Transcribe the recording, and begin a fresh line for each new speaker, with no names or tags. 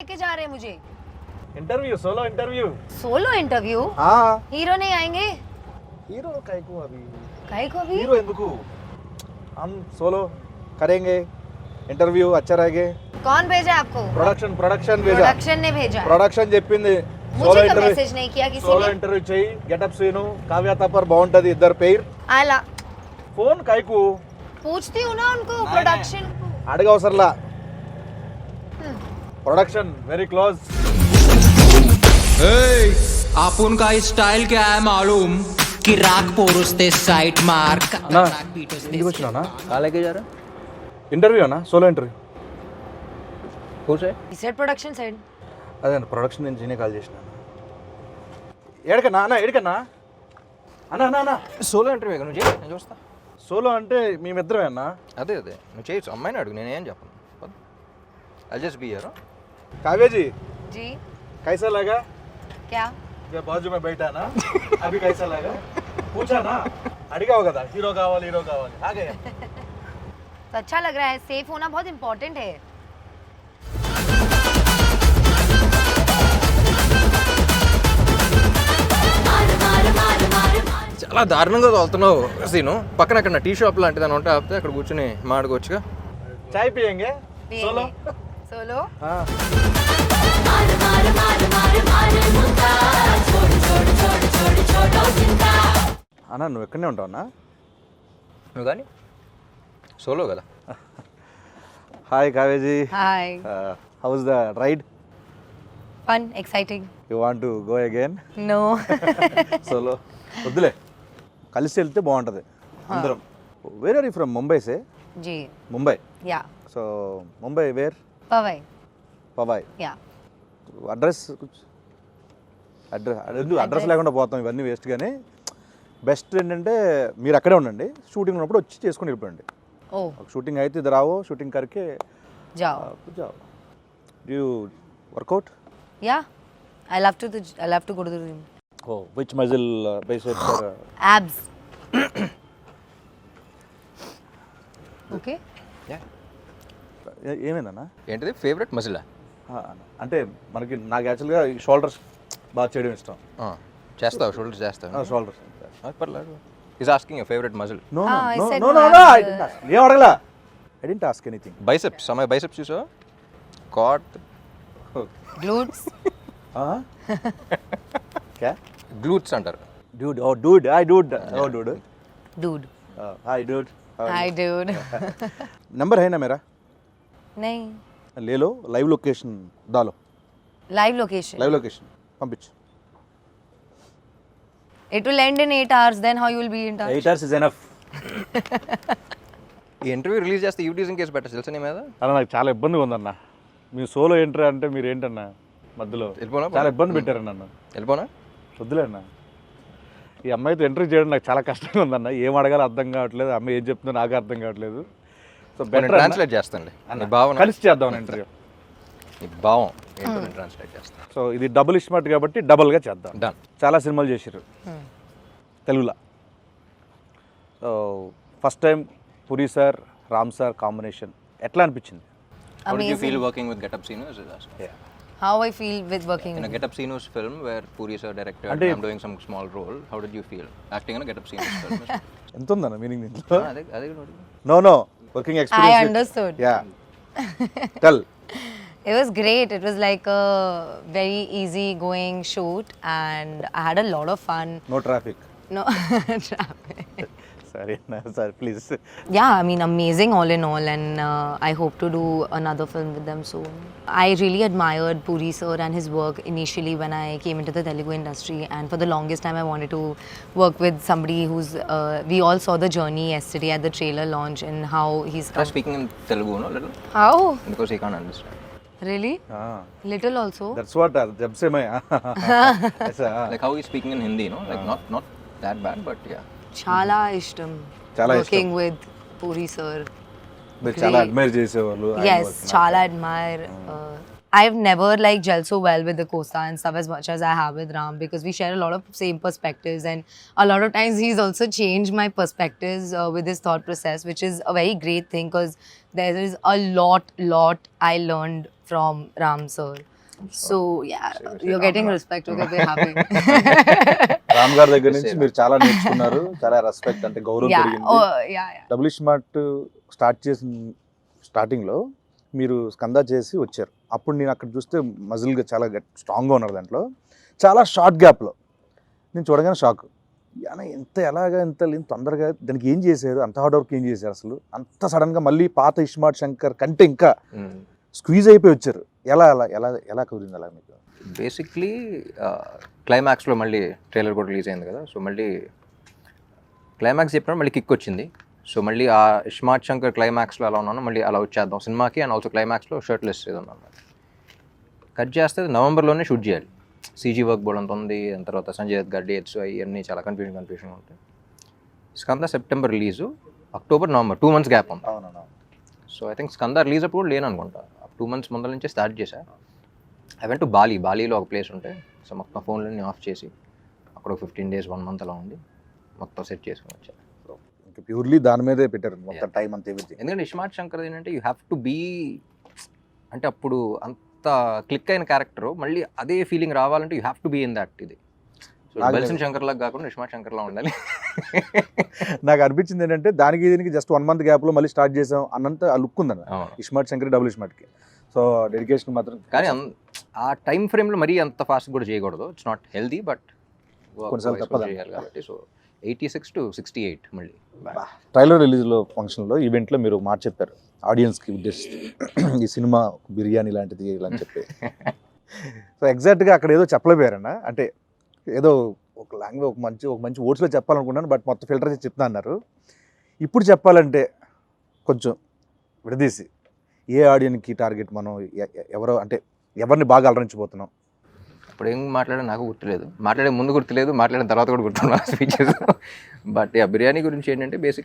लेके जा रहे हैं मुझे
इंटरव्यू
सोलो इंटरव्यू
हाँ
हीरो नहीं आएंगे
हीरो काहे को अभी
काहे को अभी
हीरो ఎందుకు हम सोलो करेंगे इंटरव्यू अच्छा रहेगा
कौन भेजा आपको
प्रोडक्शन भेजा
प्रोडक्शन ने भेजा है।
ప్రొడక్షన్ చెప్పింది
मुझे तो मैसेज नहीं किया किसी
సోలో
ने
ఇంటర్వ్యూ చేయి గెటప్ సీను కావ్య తపర్ బాగుంటది ఇద్దరు పేర్
आला
ఫోన్ కాయకు
पूछती हूँ ना उनको प्रोडक्शन
అడగవసరలా प्रोडक्शन वेरी क्लोज
आपण का स्टाइल क्या है मालूम कि राग पोरुस्ते साइट मार
ना ఇంటికి వచ్చినానా
कहाँ लेके जा रहा
ఇంటర్వ్యూ అన్నా సోలో ఇంటర్వ్యూ
खुश है
सेट प्रोडक्शन साइड
అదే అన్న ప్రొడక్షన్ నుంచి నేనే కాల్ చేసిన ఏడకన్నా అన్న ఏడకన్నా అన్న అన్న అన్న
సోలో ఇంటర్వ్యూ నువ్వు చేయి నేను చూస్తా
సోలో అంటే మేమిద్దరమే అన్న
అదే నువ్వు చేయొచ్చు అమ్మాయిని అడుగు నేనేం చెప్పను I just be here
Kavya ji
जी
कैसा लगा
क्या
ये बाजू में बैठा ना अभी कैसा लगा पूछा ना अड़गा होगा था हीरो कावाली आ गए
तो अच्छा लग रहा है सेफ होना बहुत इम्पोर्टेंट है
చాలా దారుణంగా తోలుతున్నావు సీను పక్కన అక్కడ టీ షాప్ లాంటిది అని ఉంటే ఆపితే అక్కడ కూర్చొని మాడుకోవచ్చుగా
चाय पियेंगे सोलो
सोलो
हाँ అన్న నువ్వు ఎక్కడనే ఉంటావు అన్న
నువ్వు కానీ సోలో కదా
హాయ్ కావేజీ
hi
how's the ride
fun exciting
you want to go again
no
solo వద్దులే కలిసి వెళ్తే బాగుంటుంది అందరం where are you from Mumbai say
जी
ముంబై
या
సో ముంబై వేర్
पवई
పవాయ్
या
అడ్రస్ అడ్రస్ లేకుండా పోతాం ఇవన్నీ వేస్ట్ కానీ బెస్ట్ ఏంటంటే మీరు అక్కడే ఉండండి షూటింగ్ ఉన్నప్పుడు వచ్చి చేసుకొని వెళ్ళిపోండి
ओ
షూటింగ్ అయితే ఇది రావో షూటింగ్ కరికే
जाओ
जाओ యూ వర్కౌట్
या I love to go to the gym
oh which muscle biceps
abs okay
ఏమైందన్నా
ఏంటిది ఫేవరెట్ మజిలా
అంటే మనకి నాకు యాక్చువల్గా షోల్డర్స్ బాగా చేయడం ఇష్టం
చేస్తావు షోల్డర్స్ చేస్తావు
షోల్డర్స్
పర్లేదు is asking your favourite muscle
no
Ah, I
no
said
no
no,
no
I was,
ఏం అడగలా I didn't ask anything
biceps సమయ బైసెప్స్ చూసావా కాట్
glutes
క్యా
గ్లూట్స్ అంటారు
dude oh dude hi dude oh dude
dude
hi dude
hi dude
number है ना मेरा
नहीं
ले लो लाइव लोकेशन डालो
live location
लाइव लोकेशन పంపించు
it will end in 8 hours then how you will be in touch
8 hours is enough
ఈ interview release చేస్తే యూటీజన్ case పెట్టచ్చు తెలుసా నీ మీద
అలా నాకు చాలా ఇబ్బందిగా ఉందన్న మీ సోలో ఎంట్రీ అంటే మీరు ఏంటన్నా మధ్యలో
వెళ్ళిపోనా?
చాలా ఇబ్బంది పెట్టారు నన్ను
వెళ్ళిపోనా
వద్దులే అన్న ఈ అమ్మాయితో ఎంట్రీ చేయడం నాకు చాలా కష్టంగా ఉందన్న ఏం అడగాలో అర్థం కావట్లేదు అమ్మాయి ఏం చెప్తుందో నాకు అర్థం కావట్లేదు సో
నేను
బెటర్
ట్రాన్స్లేట్ చేస్తానులే నీ భావన
కలిసి చేద్దాం ఇంటర్వ్యూ
నీ భావం ఏంటో నేను ట్రాన్స్లేట్ చేస్తాను
సో ఇది డబుల్ ఇస్మార్ట్ కాబట్టి డబుల్గా చేద్దాం
డన్
చాలా సినిమాలు చేశారు తెలుగులో సో ఫస్ట్ టైం పురి సార్ రామ్ సార్ కాంబినేషన్ ఎట్లా అనిపించింది
How did you
Amazing.
feel working with Get Up Sinus?
how I feel with working
In a Get Up Sinus film where Puri sir directed and I'm doing some small role, how did you feel acting in a Get Up Sinus film?
ఎంత ఉందన్న meaning దీంట్లో
అదే
no working
I
experience
understood
yeah tell
it was great it was like a very easy going shoot and I had a lot of fun
no traffic
no traffic
సరే sir please
yeah I mean amazing all in all and I hope to do another film with them soon I really admired Puri sir and his work initially when I came into the Telugu industry and for the longest time I wanted to work with somebody who's we all saw the journey yesterday at the trailer launch and how he's
Try speaking in Telugu, no, little,
how
because he can't understand.
really little also
that's what జబ్ సే మై
Like how he's speaking in Hindi, no, like not that bad, but yeah.
chala ishtam
Chala
working with Puri sir
మీరు చాలా admire చేసేవాళ్ళు
yes chala admire I've never like gelled so well with the Costa and stuff as much as I have with Ram because we share a lot of same perspectives and a lot of times he's also changed my perspectives with his thought process which is a very great thing because there is a lot I learned from Ram sir. So yeah, you're getting respect. Okay, we're happy.
Ram గారి దగ్గర నుంచి మీరు చాలా నేర్చుకున్నారు, చాలా respect అంటే గౌరవం
yeah.
పెరిగింది.
Oh yeah.
Double smart start చేసిన స్టార్టింగ్లో మీరు స్కంద చేసి వచ్చారు. అప్పుడు నేను అక్కడ చూస్తే మజిల్గా చాలా స్ట్రాంగ్గా ఉన్నారు. దాంట్లో చాలా షార్ట్ గ్యాప్లో నేను చూడగానే షాక్. ఎలాగా ఇంత తొందరగా దానికి ఏం చేశారు, అంత హార్డ్ వర్క్ ఏం చేశారు, అసలు అంత సడన్గా మళ్ళీ పాత ఇస్మార్ట్ శంకర్ కంటే ఇంకా స్క్వీజ్ అయిపోయి వచ్చారు. ఎలా ఎలా ఎలా ఎలా కుదిరింది అలా మీకు?
బేసిక్లీ క్లైమాక్స్లో మళ్ళీ ట్రైలర్ కూడా రిలీజ్ అయింది కదా, సో మళ్ళీ క్లైమాక్స్ చెప్పినప్పుడు మళ్ళీ కిక్ వచ్చింది. సో మళ్ళీ ఆ ఇస్మార్ట్ శంకర్ క్లైమాక్స్లో ఎలా ఉన్నానో మళ్ళీ అలా వచ్చేద్దాం సినిమాకి. అండ్ ఆల్సో క్లైమాక్స్లో షర్ట్లెస్ ఉన్నాను. కట్ చేస్తే నవంబర్లోనే షూట్ చేయాలి. సీజీ వర్క్ బోర్డ్ అంత ఉంది. దాని తర్వాత సంజయ్ దత్ గారి డేట్స్ అవన్నీ చాలా కన్ఫ్యూజన్ ఉంటాయి. Skanda September release, October November 2 months gap ఉంది.
అవునన్నా.
So I think Skanda release అప్పుడు కూడా లేను అనుకుంటా. 2 months ముందర నుంచే స్టార్ట్ చేశా. ఐ వెంట్ టు బాలీలో ఒక ప్లేస్ ఉంటే, సో మొత్తం ఫోన్లన్నీ ఆఫ్ చేసి అక్కడ 15 days 1 month అలా ఉండి మొత్తం సెట్ చేసుకుని వచ్చా.
ఇంకా ప్యూర్లీ దాని మీదే పెట్టారు మొత్తం టైం అంతా ఎవ్రీథింగ్.
ఎందుకంటే ఇస్మార్ట్ శంకర్ ఏంటంటే యూ హ్యావ్ టు బీ, అంటే అప్పుడు అంత క్లిక్ అయిన క్యారెక్టర్ మళ్ళీ అదే ఫీలింగ్ రావాలంటే you have to be in that. ఇది సో బల్సిన్ శంకర్ లాగా కాకుండా ఇస్మార్ట్ శంకర్ లా ఉండాలి.
నాకు అనిపించింది ఏంటంటే దీనికి జస్ట్ 1 month గ్యాప్లో మళ్ళీ స్టార్ట్ చేసాం అన్నంత ఆ లుక్ ఉందన్న ఇస్మార్ట్ శంకర్ డబుల్ స్మార్ట్కి. సో డెడికేషన్ మాత్రం.
కానీ ఆ టైం ఫ్రేమ్లో మరీ అంత ఫాస్ట్ కూడా చేయకూడదు. ఇట్స్ నాట్ హెల్దీ, బట్
కొన్నిసార్లు తప్పదు
చేయాలి కాబట్టి. సో 86 to 68 మళ్ళీ
ట్రైలర్ రిలీజ్లో ఫంక్షన్లో ఈవెంట్లో మీరు మాట చెప్పారు ఆడియన్స్కి ఉద్దేశిస్తూ, ఈ సినిమా బిర్యానీ లాంటిది ఇలా అని చెప్పి. సో ఎగ్జాక్ట్గా అక్కడ ఏదో చెప్పలేపోయారన్న, అంటే ఏదో ఒక లాంగ్వేజ్ ఒక మంచి వర్డ్స్లో చెప్పాలనుకున్నాను, బట్ మొత్తం ఫిల్టర్ చేసి చెప్తున్నా అన్నారు. ఇప్పుడు చెప్పాలంటే కొంచెం విడదీసి ఏ ఆడియన్కి టార్గెట్, మనం ఎవరో అంటే ఎవరిని బాగా అలరించిపోతున్నాం?
ఇప్పుడు ఏం మాట్లాడా నాకు గుర్తులేదు, మాట్లాడే ముందు గుర్తులేదు, మాట్లాడిన తర్వాత కూడా గుర్తున్నాను స్పీచెస్. బట్ బిర్యానీ గురించి ఏంటంటే బేసిక్